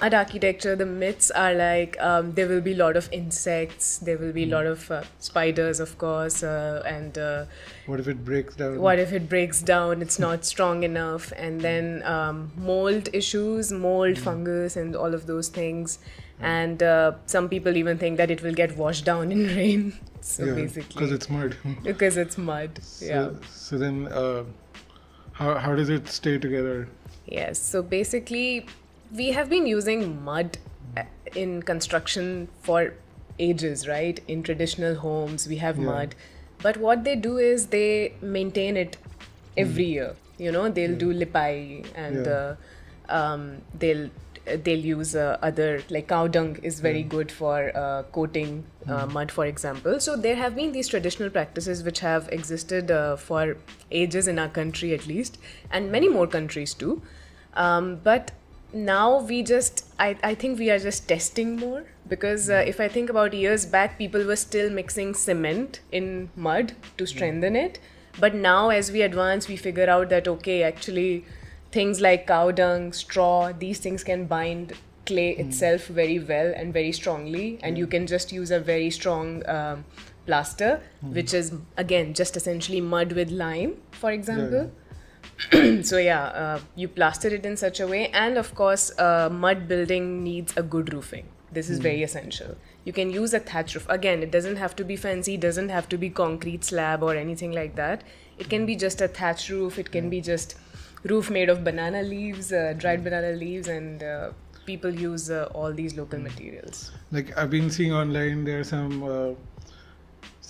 Mud architecture, the myths are like there will be a lot of insects, there will be a lot of spiders, of course, and What if it breaks down? what if it breaks down, it's not strong enough, and then mold issues, mold, fungus, and all of those things. And some people even think that it will get washed down in rain. So Yeah, basically, because it's mud. because it's mud. Yeah. So then, how does it stay together? Yes, so basically, we have been using mud in construction for ages, right? In traditional homes, we have Yeah. mud. But what they do is they maintain it every year. You know, they'll do lipai and Yeah. they'll use other, like cow dung is very good for coating mud, for example. So there have been these traditional practices which have existed for ages in our country at least, and many more countries too. But now I think we are just testing more, because if I think about years back, people were still mixing cement in mud to strengthen it. But now as we advance, we figure out that, okay, actually things like cow dung, straw, these things can bind clay itself very well and very strongly, and you can just use a very strong plaster, which is again just essentially mud with lime, for example. So yeah, you plaster it in such a way, and of course, mud building needs a good roofing. This is very essential. You can use a thatch roof. Again, it doesn't have to be fancy, doesn't have to be concrete slab or anything like that. It can be just a thatch roof. It can be just roof made of banana leaves, dried banana leaves, and people use all these local materials. Like I've been seeing online, there are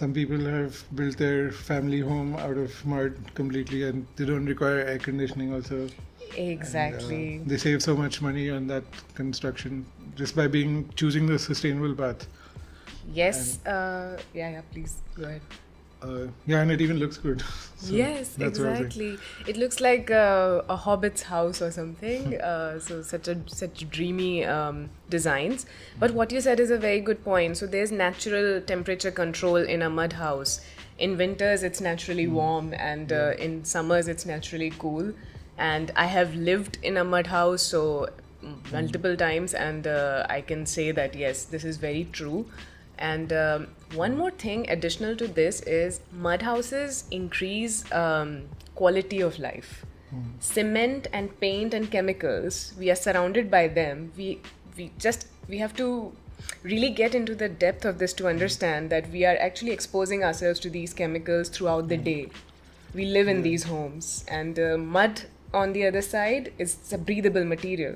some people have built their family home out of mud completely, and they don't require air conditioning also. Exactly. And, they save so much money on that construction just by choosing the sustainable path. Yes. Yeah. Please go ahead. Yeah, and it even looks good. So Yes, that's what I was saying. exactly. It looks like a hobbit's house or something. So such dreamy designs. But what you said is a very good point. So there's natural temperature control in a mud house. In winters, it's naturally warm, and in summers, it's naturally cool. And I have lived in a mud house so multiple times, and I can say that yes, this is very true. And one more thing additional to this is mud houses increase quality of life. Cement and paint and chemicals, we are surrounded by them. We have to really get into the depth of this to understand that we are actually exposing ourselves to these chemicals throughout the day. We live in these homes, and mud on the other side is a breathable material.